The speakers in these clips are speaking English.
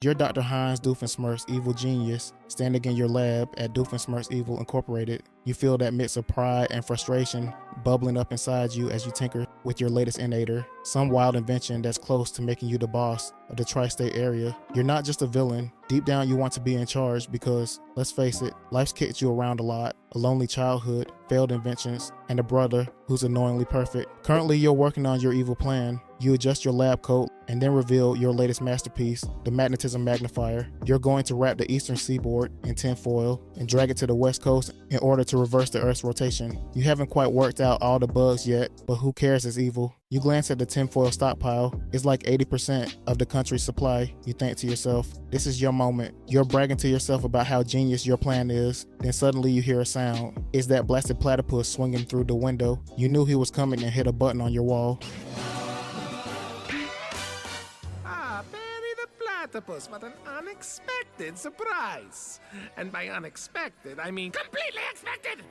You're Dr. Heinz Doofenshmirtz, evil genius, standing in your lab at Doofenshmirtz Evil Incorporated. You feel that mix of pride and frustration bubbling up inside you as you tinker with your latest Inator, some wild invention that's close to making you the boss of the tri-state area. You're not just a villain. Deep down you want to be in charge because, let's face it, life's kicked you around a lot. A lonely childhood, failed inventions, and a brother who's annoyingly perfect. Currently you're working on your evil plan. You adjust your lab coat and then reveal your latest masterpiece, the magnetism magnifier. You're going to wrap the eastern seaboard in tinfoil and drag it to the west coast in order to reverse the Earth's rotation. You haven't quite worked out all the bugs yet, but who cares, it's evil. You glance at the tinfoil stockpile. It's like 80% of the country's supply. You think to yourself, this is your moment. You're bragging to yourself about how genius your plan is. Then suddenly you hear a sound. It's that blasted platypus swinging through the window. You knew he was coming and hit a button on your wall. Perry the Platypus, what an unexpected surprise. And by unexpected, I mean completely expected.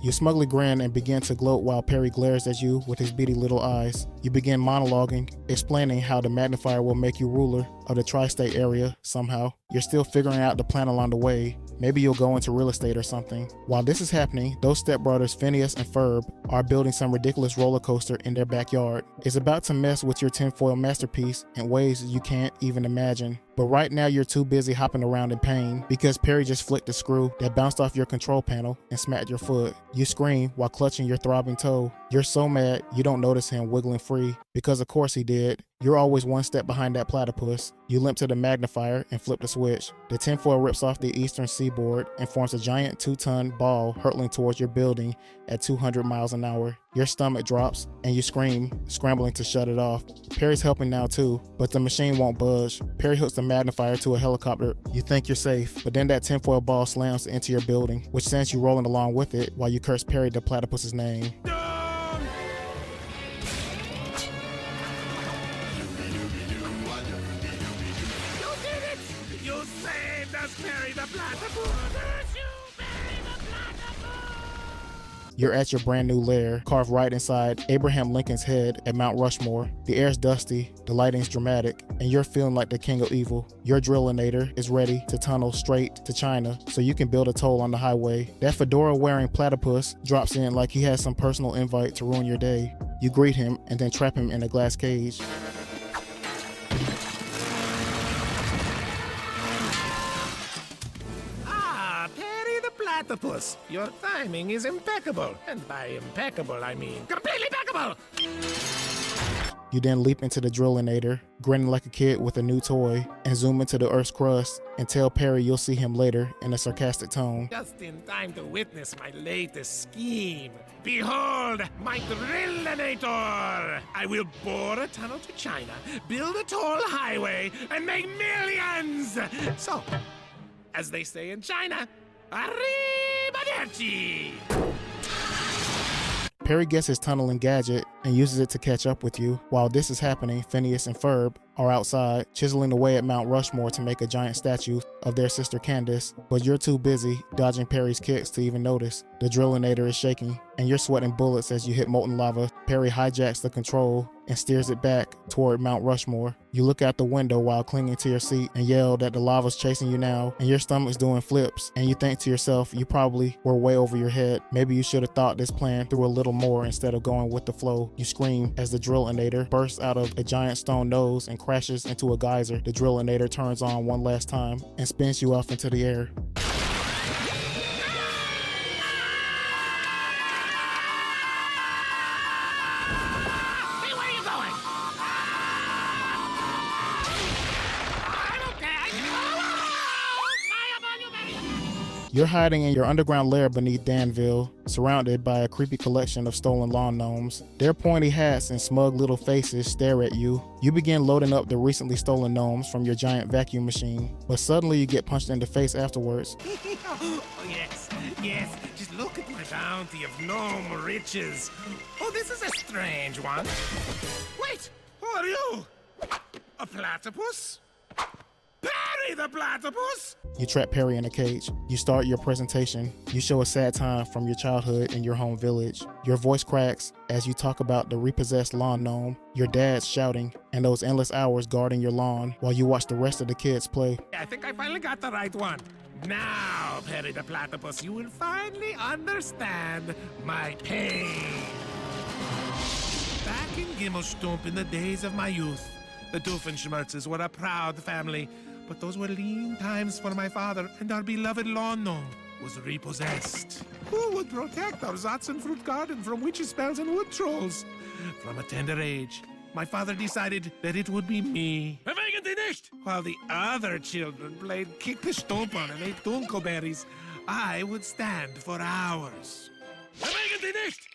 You smugly grin and begin to gloat while Perry glares at you with his beady little eyes. You begin monologuing, explaining how the magnifier will make you ruler of the tri-state area somehow. You're still figuring out the plan along the way. Maybe you'll go into real estate or something. While this is happening, those stepbrothers Phineas and Ferb are building some ridiculous roller coaster in their backyard. It's about to mess with your tinfoil masterpiece in ways you can't even imagine. But right now you're too busy hopping around in pain because Perry just flicked a screw that bounced off your control panel and smacked your foot. You scream while clutching your throbbing toe. You're so mad you don't notice him wiggling free because of course he did. You're always one step behind that platypus. You limp to the magnifier and flip the switch. The tinfoil rips off the eastern seaboard and forms a giant 2-ton ball hurtling towards your building at 200 miles an hour. Your stomach drops and you scream, scrambling to shut it off. Perry's helping now too, but the machine won't budge. Perry hooks the magnifier to a helicopter. You think you're safe, but then that tinfoil ball slams into your building, which sends you rolling along with it while you curse Perry the Platypus's name. Perry the Platypus! Perry the Platypus! You're at your brand new lair, carved right inside Abraham Lincoln's head at Mount Rushmore. The air's dusty, the lighting's dramatic, and you're feeling like the king of evil. Your drillinator is ready to tunnel straight to China so you can build a toll on the highway. That fedora-wearing platypus drops in like he has some personal invite to ruin your day. You greet him and then trap him in a glass cage. Platypus, your timing is impeccable. And by impeccable, I mean completely impeccable! You then leap into the drillinator, grinning like a kid with a new toy, and zoom into the Earth's crust and tell Perry you'll see him later in a sarcastic tone. Just in time to witness my latest scheme. Behold, my drillinator! I will bore a tunnel to China, build a toll highway, and make millions! So, as they say in China, arrivederci! Perry gets his tunneling gadget and uses it to catch up with you. While this is happening, Phineas and Ferb are outside, chiseling away at Mount Rushmore to make a giant statue of their sister Candace, but you're too busy dodging Perry's kicks to even notice. The drillinator is shaking, and you're sweating bullets as you hit molten lava. Perry hijacks the control and steers it back toward Mount Rushmore. You look out the window while clinging to your seat and yell that the lava's chasing you now, and your stomach's doing flips, and you think to yourself you probably were way over your head. Maybe you should have thought this plan through a little more instead of going with the flow. You scream as the drillinator bursts out of a giant stone nose and crashes into a geyser. The drillinator turns on one last time and spins you off into the air. You're hiding in your underground lair beneath Danville, surrounded by a creepy collection of stolen lawn gnomes. Their pointy hats and smug little faces stare at you. You begin loading up the recently stolen gnomes from your giant vacuum machine, but suddenly you get punched in the face afterwards. Oh, yes, just look at my bounty of gnome riches. Oh, this is a strange one. Wait, who are you? A platypus? Perry Perry the Platypus! You trap Perry in a cage. You start your presentation. You show a sad time from your childhood in your home village. Your voice cracks as you talk about the repossessed lawn gnome, your dad's shouting, and those endless hours guarding your lawn while you watch the rest of the kids play. I think I finally got the right one. Now, Perry the Platypus, you will finally understand my pain. Back in Gimmelstump in the days of my youth, the Doofenshmirtzes were a proud family, but those were lean times for my father, and our beloved lawn gnome was repossessed. Who would protect our Zatzenfruit garden from witches' spells and wood trolls? From a tender age, my father decided that it would be me. While the other children played kick the stomper and ate dunkelberries, I would stand for hours.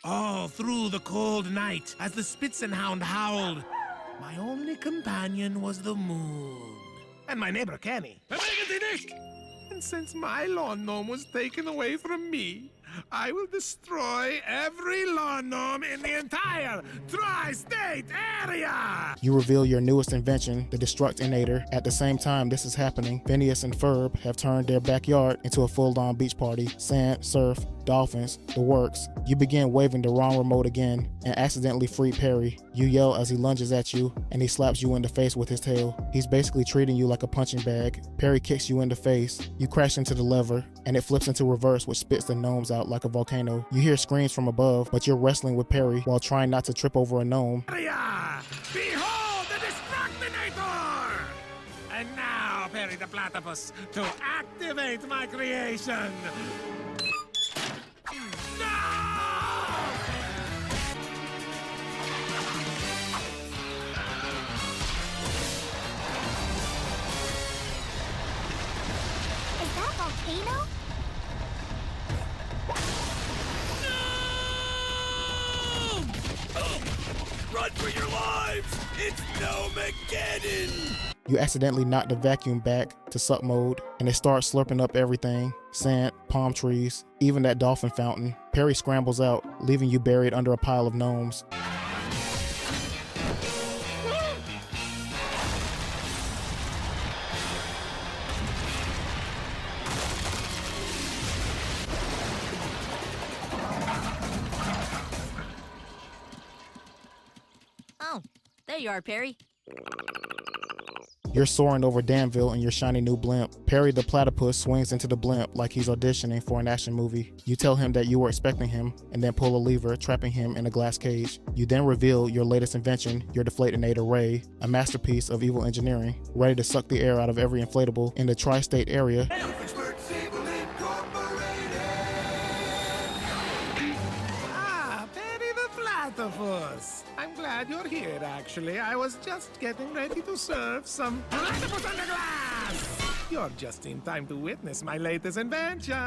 All through the cold night, as the Spitzenhound howled, my only companion was the moon. And my neighbor Kenny. And since my lawn gnome was taken away from me, I will destroy every lawn gnome in the entire tri-state area! You reveal your newest invention, the Destructinator. At the same time this is happening, Phineas and Ferb have turned their backyard into a full-on beach party. Sand, surf, dolphins, the works. You begin waving the wrong remote again and accidentally free Perry. You yell as he lunges at you and he slaps you in the face with his tail. He's basically treating you like a punching bag. Perry kicks you in the face. You crash into the lever and it flips into reverse, which spits the gnomes out like a volcano. You hear screams from above, but you're wrestling with Perry while trying not to trip over a gnome. Behold the Destructinator! And now, Perry the Platypus, to activate my creation. Is that a volcano? Run for your lives! It's Gnomegeddon! You accidentally knock the vacuum back to suck mode, and it starts slurping up everything. Sand, palm trees, even that dolphin fountain. Perry scrambles out, leaving you buried under a pile of gnomes. Oh, there you are, Perry. You're soaring over Danville in your shiny new blimp. Perry the Platypus swings into the blimp like he's auditioning for an action movie. You tell him that you were expecting him and then pull a lever, trapping him in a glass cage. You then reveal your latest invention, your Deflatinator Ray, a masterpiece of evil engineering, ready to suck the air out of every inflatable in the tri-state area. Ah, Perry the Platypus. I'm glad you're here, actually. I was just getting ready to serve some platypus under glass. You're just in time to witness my latest invention,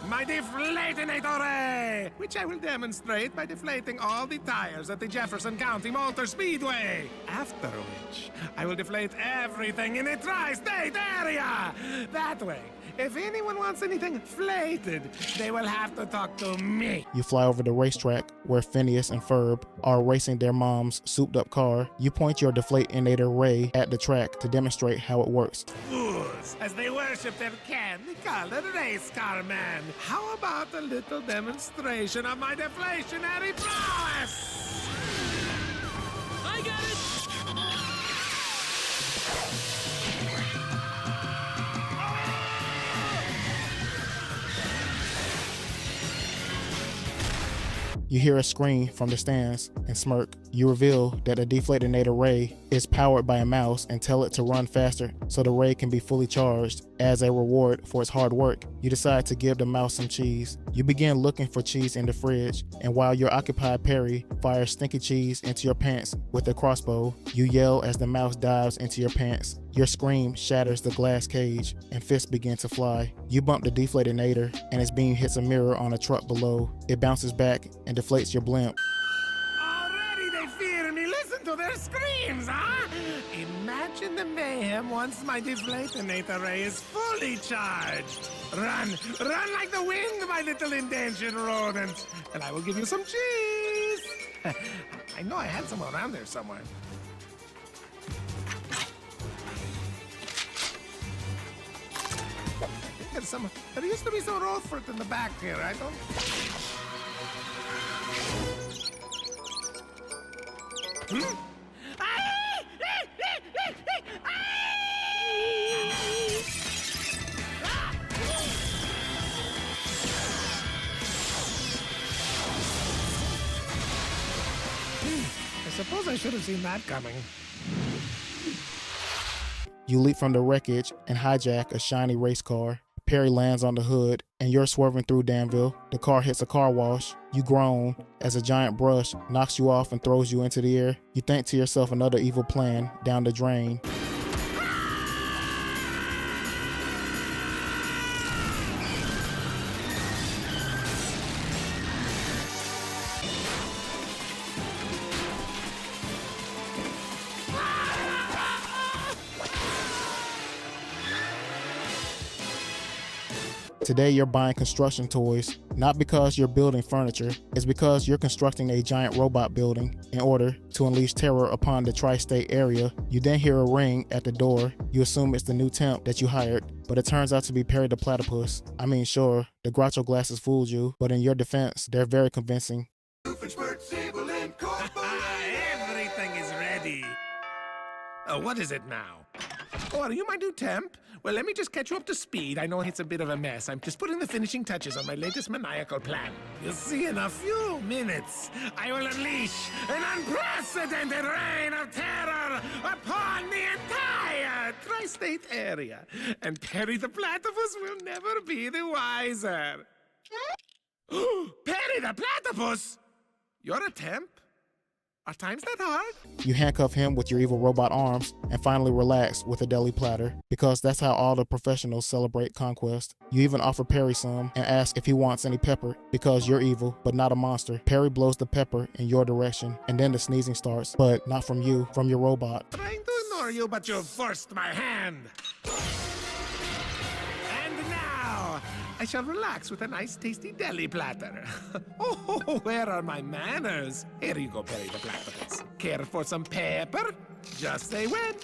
my Deflatinator Ray, which I will demonstrate by deflating all the tires at the Jefferson County Motor Speedway. After which, I will deflate everything in the tri-state area. That way, if anyone wants anything flated, they will have to talk to me. You fly over the racetrack where Phineas and Ferb are racing their mom's souped-up car. You point your Deflatinator Ray at the track to demonstrate how it works. Fools, as they worship their candy-colored race car man. How about a little demonstration of my deflationary prowess? I got it! You hear a scream from the stands and smirk. You reveal that the Deflatinator Ray is powered by a mouse and tell it to run faster so the Ray can be fully charged. As a reward for its hard work, you decide to give the mouse some cheese. You begin looking for cheese in the fridge, and while your occupied Perry fires stinky cheese into your pants with a crossbow, you yell as the mouse dives into your pants. Your scream shatters the glass cage, and fists begin to fly. You bump the Deflatinator, and its beam hits a mirror on a truck below. It bounces back and deflates your blimp. Already they fear me. Listen to their screams, huh? Imagine the mayhem once my Deflatinator Ray is fully charged. Run like the wind, my little endangered rodent, and I will give you some cheese. I know I had some around there somewhere. There used to be some raw fruit in the back here. I don't. I suppose I should have seen that coming. You leap from the wreckage and hijack a shiny race car. Perry lands on the hood, and you're swerving through Danville. The car hits a car wash. You groan as a giant brush knocks you off and throws you into the air. You think to yourself another evil plan down the drain. Today you're buying construction toys, not because you're building furniture, it's because you're constructing a giant robot building in order to unleash terror upon the tri-state area. You then hear a ring at the door. You assume it's the new temp that you hired, but it turns out to be Perry the Platypus. I mean, sure, the Groucho glasses fooled you, but in your defense, they're very convincing. Doofenshmirtz Evil Incorporated! Everything is ready. Oh, what is it now? Oh, are you my new temp? Well, let me just catch you up to speed. I know it's a bit of a mess. I'm just putting the finishing touches on my latest maniacal plan. You'll see in a few minutes, I will unleash an unprecedented reign of terror upon the entire tri-state area. And Perry the Platypus will never be the wiser. Perry the Platypus? You're a temp? Are times that hard? You handcuff him with your evil robot arms and finally relax with a deli platter, because that's how all the professionals celebrate conquest. You even offer Perry some and ask if he wants any pepper, because you're evil, but not a monster. Perry blows the pepper in your direction, and then the sneezing starts, but not from you, from your robot. Trying to ignore you, but you've forced my hand. And now, I shall relax with a nice tasty deli platter. Oh, where are my manners? Here you go, Perry the Platypus. Care for some pepper? Just say when.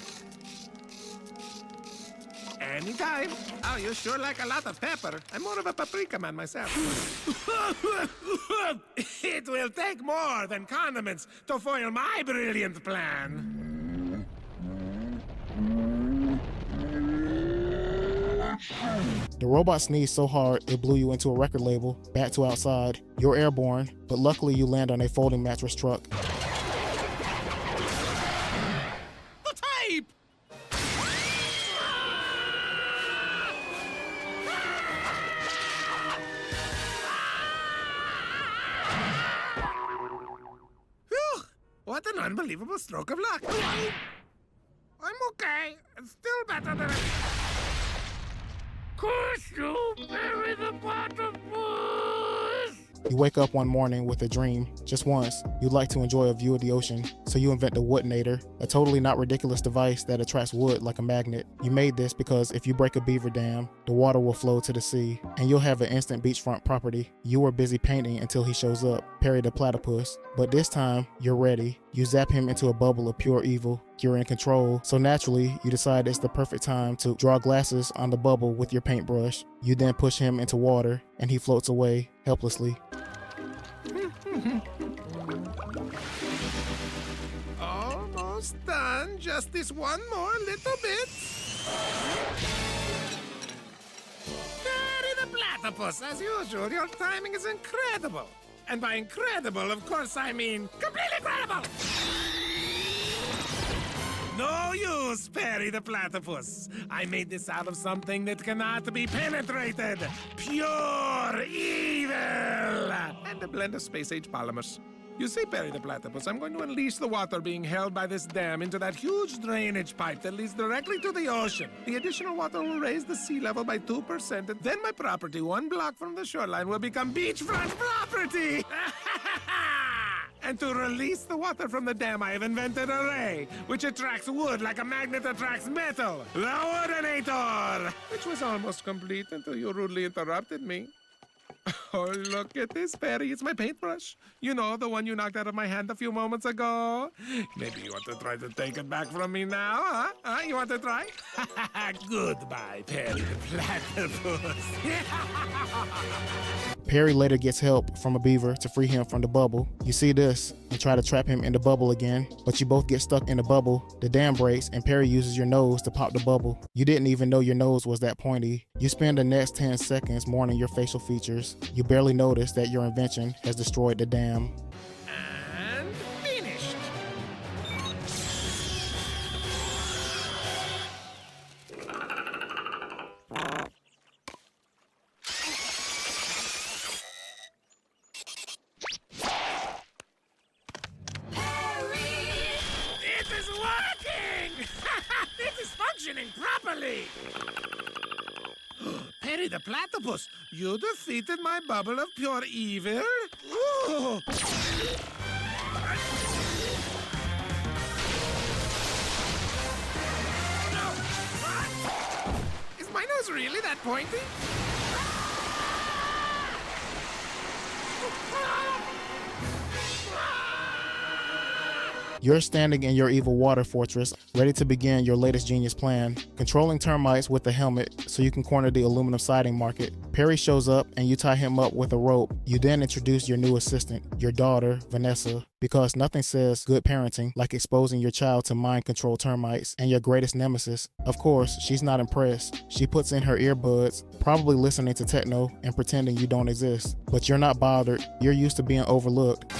Anytime. Oh, you sure like a lot of pepper. I'm more of a paprika man myself. It will take more than condiments to foil my brilliant plan. The robot sneezed so hard it blew you into a record label, back to outside. You're airborne, but luckily you land on a folding mattress truck. The tape! Phew! What an unbelievable stroke of luck. I'm okay. It's still better than... Curse you, Perry the Platypus! You wake up one morning with a dream. Just once, you'd like to enjoy a view of the ocean, so you invent the Woodinator, a totally not ridiculous device that attracts wood like a magnet. You made this because if you break a beaver dam, the water will flow to the sea, and you'll have an instant beachfront property. You were busy painting until he shows up, Perry the Platypus. But this time, you're ready. You zap him into a bubble of pure evil. You're in control, so naturally, you decide it's the perfect time to draw glasses on the bubble with your paintbrush. You then push him into water, and he floats away, helplessly. Almost done. Just this one more little bit. Perry the Platypus, as usual, your timing is incredible. And by incredible, of course, I mean completely incredible. No use, Perry the Platypus. I made this out of something that cannot be penetrated. Pure evil! And a blend of space-age polymers. You see, Perry the Platypus, I'm going to unleash the water being held by this dam into that huge drainage pipe that leads directly to the ocean. The additional water will raise the sea level by 2%, and then my property, 1 block from the shoreline, will become beachfront property! And to release the water from the dam, I have invented a ray, which attracts wood like a magnet attracts metal. The Woodinator! Which was almost complete until you rudely interrupted me. Oh, look at this, Perry. It's my paintbrush. You know, the one you knocked out of my hand a few moments ago. Maybe you want to try to take it back from me now, huh? You want to try? Goodbye, Perry the Platypus. Perry later gets help from a beaver to free him from the bubble. You see this and try to trap him in the bubble again, but you both get stuck in the bubble. The dam breaks and Perry uses your nose to pop the bubble. You didn't even know your nose was that pointy. You spend the next 10 seconds mourning your facial features. You barely notice that your invention has destroyed the dam. And finished. It is working! It is functioning properly! Perry the Platypus, you defeated my bubble of pure evil? Ooh. No. What? Is my nose really that pointy? You're standing in your evil water fortress, ready to begin your latest genius plan, controlling termites with a helmet so you can corner the aluminum siding market. Perry shows up and you tie him up with a rope. You then introduce your new assistant, your daughter, Vanessa, because nothing says good parenting like exposing your child to mind control termites and your greatest nemesis. Of course, she's not impressed. She puts in her earbuds, probably listening to techno and pretending you don't exist. But you're not bothered. You're used to being overlooked.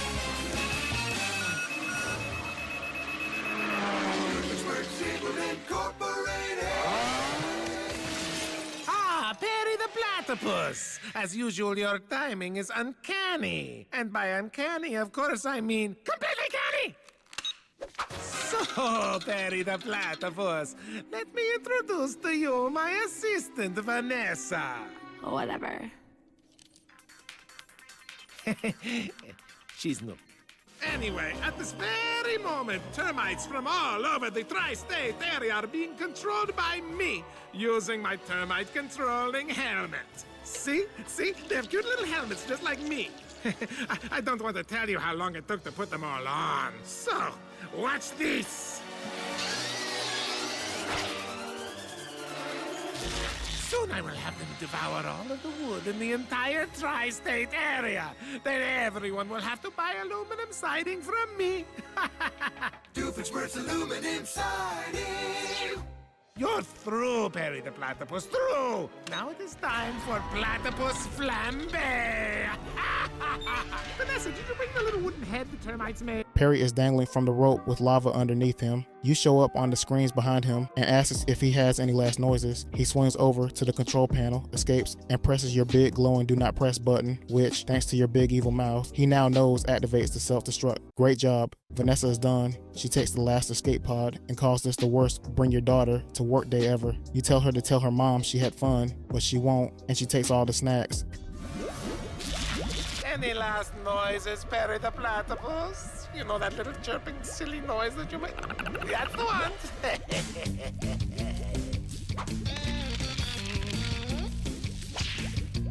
Perry the Platypus. As usual, your timing is uncanny. And by uncanny, of course, I mean completely canny. So, Perry the Platypus, let me introduce to you my assistant, Vanessa. Whatever. She's new. Anyway, at this very moment, termites from all over the tri-state area are being controlled by me using my termite-controlling helmet. See? See? They have cute little helmets just like me. I don't want to tell you how long it took to put them all on. So, watch this. Soon I will have them devour all of the wood in the entire tri-state area. Then everyone will have to buy aluminum siding from me. Doofenshmirtz aluminum siding. You're through, Perry the Platypus, through! Now it is time for Platypus Flambe! Vanessa, did you bring the little wooden head the termites made? Perry is dangling from the rope with lava underneath him. You show up on the screens behind him and asks if he has any last noises. He swings over to the control panel, escapes, and presses your big glowing do not press button, which, thanks to your big evil mouth, he now knows activates the self-destruct. Great job. Vanessa is done. She takes the last escape pod and calls this the worst bring your daughter to work day ever. You tell her to tell her mom she had fun, but she won't, and she takes all the snacks. Any last noises, Perry the Platypus? You know that little chirping, silly noise that you make? That's the one.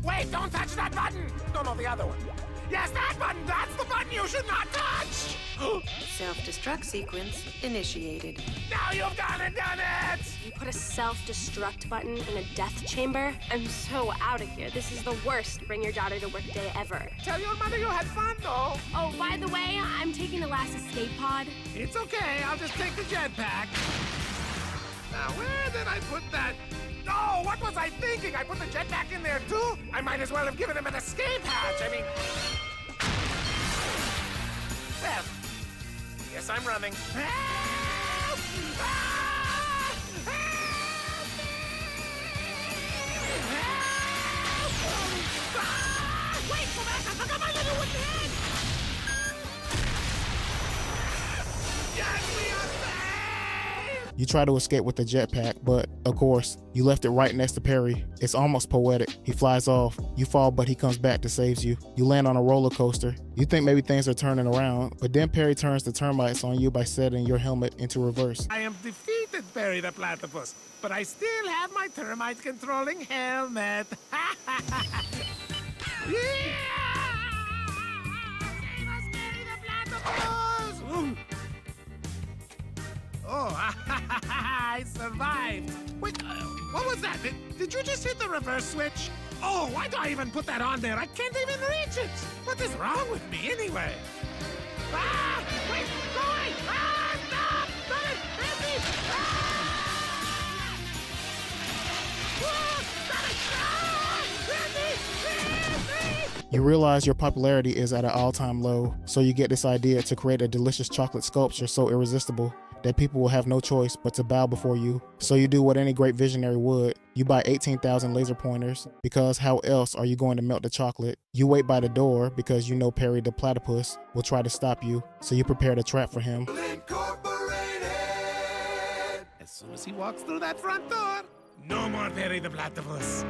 Wait, don't touch that button! No, the other one. Yes, that button! That's the button you should not touch! Self-destruct sequence initiated. Now you've done it! You put a self-destruct button in a death chamber? I'm so out of here. This is the worst bring your daughter to work day ever. Tell your mother you had fun, though. Oh, by the way, I'm taking the last escape pod. It's okay, I'll just take the jetpack. Now, where did I put that? Oh, what was I thinking? I put the jetpack in there, too? I might as well have given him an escape hatch. I mean... Well, yes, I'm running. Help! Ah! Help! Help! Ah! Wait, Rebecca, look at my little wooden head! Yes, we are saved! You try to escape with the jetpack, but, of course, you left it right next to Perry. It's almost poetic. He flies off. You fall, but he comes back to save you. You land on a roller coaster. You think maybe things are turning around, but then Perry turns the termites on you by setting your helmet into reverse. I am defeated, Perry the Platypus, but I still have my termite-controlling helmet. Save us, Perry the Platypus! Ooh. Oh, I survived. Wait, what was that? Did you just hit the reverse switch? Oh, why do I even put that on there? I can't even reach it. What is wrong with me anyway? Ah! Wait, go away! Ah, stop! Stop it! Help me! Ah! Ah, stop it! Ah! Help me! Help me! You realize your popularity is at an all-time low, so you get this idea to create a delicious chocolate sculpture so irresistible that people will have no choice but to bow before you. So you do what any great visionary would. You buy 18,000 laser pointers, because how else are you going to melt the chocolate? You wait by the door because you know Perry the Platypus will try to stop you, so you prepare the trap for him. Incorporated. As soon as he walks through that front door, no more Perry the Platypus.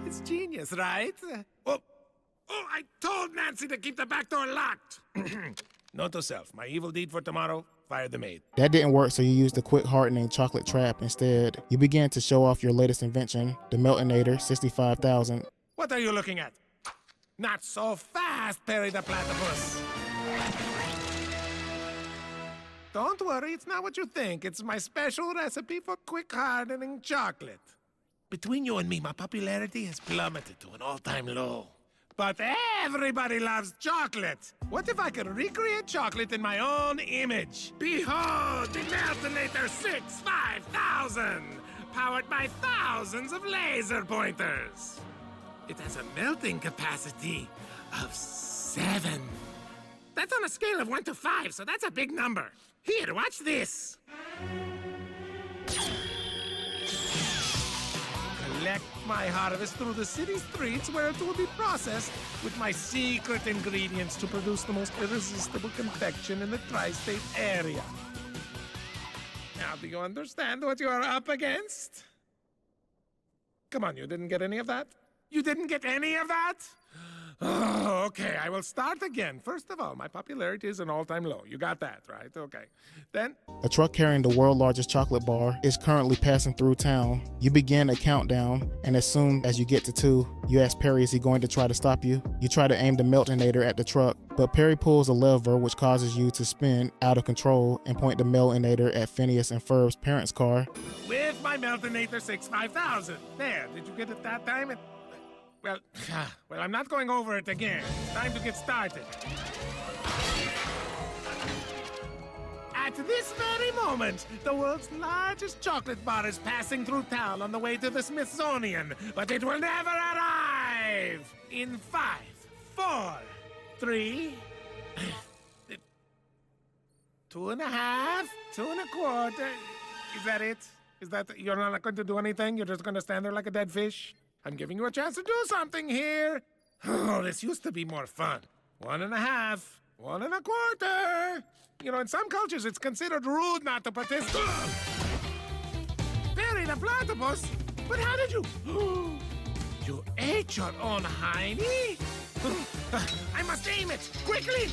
It's genius, right? Oh, I told Nancy to keep the back door locked. Note to self, my evil deed for tomorrow, fire the maid. That didn't work, so you used the quick hardening chocolate trap instead. You began to show off your latest invention, the Meltinator 65,000. What are you looking at? Not so fast, Perry the Platypus. Don't worry, it's not what you think. It's my special recipe for quick hardening chocolate. Between you and me, my popularity has plummeted to an all-time low. But everybody loves chocolate. What if I could recreate chocolate in my own image? Behold, the Meltinator 5000, powered by thousands of laser pointers. It has a melting capacity of 7. That's on a scale of 1 to 5, so that's a big number. Here, watch this. Collect my harvest through the city streets where it will be processed with my secret ingredients to produce the most irresistible confection in the tri-state area. Now, do you understand what you are up against? Come on, you didn't get any of that? You didn't get any of that? Oh, okay, I will start again. First of all, my popularity is an all-time low. You got that, right? Okay. Then... A truck carrying the world's largest chocolate bar is currently passing through town. You begin a countdown, and as soon as you get to 2, you ask Perry, is he going to try to stop you? You try to aim the Meltinator at the truck, but Perry pulls a lever which causes you to spin out of control and point the Meltinator at Phineas and Ferb's parents' car. with my Meltinator 5000. There, did you get it that time? Well, I'm not going over it again. It's time to get started. At this very moment, the world's largest chocolate bar is passing through town on the way to the Smithsonian, but it will never arrive! In 5, 4, 3... 2.5, 2.25. Is that it? Is that... You're not going to do anything? You're just going to stand there like a dead fish? I'm giving you a chance to do something here. Oh, this used to be more fun. 1.5, 1.25. You know, in some cultures, it's considered rude not to participate. Perry the Platypus? But how did you... You ate your own hiney? I must aim it, quickly!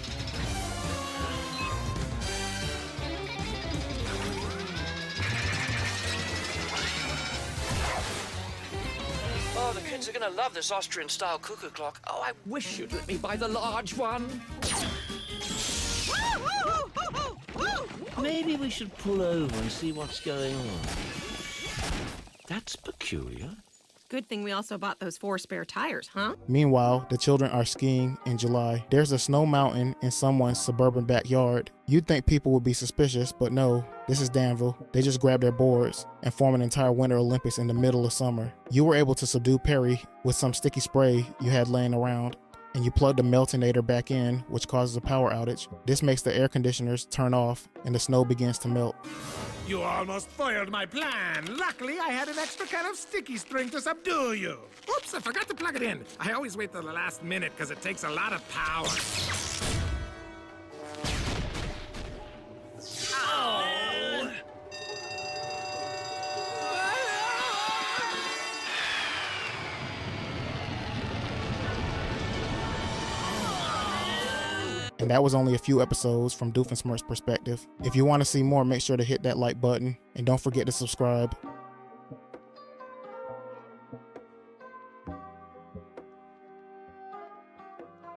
Oh, the kids are gonna love this Austrian-style cuckoo clock. Oh, I wish you'd let me buy the large one. Maybe we should pull over and see what's going on. That's peculiar. Good thing we also bought those 4 spare tires, huh? Meanwhile, the children are skiing in July. There's a snow mountain in someone's suburban backyard. You'd think people would be suspicious, but no, this is Danville. They just grab their boards and form an entire Winter Olympics in the middle of summer. You were able to subdue Perry with some sticky spray you had laying around, and you plug the Meltinator back in, which causes a power outage. This makes the air conditioners turn off, and the snow begins to melt. You almost foiled my plan. Luckily, I had an extra kind of sticky string to subdue you. Oops, I forgot to plug it in. I always wait till the last minute because it takes a lot of power. Oh! And that was only a few episodes from Doofenshmirtz's perspective. If you want to see more, make sure to hit that like button and don't forget to subscribe.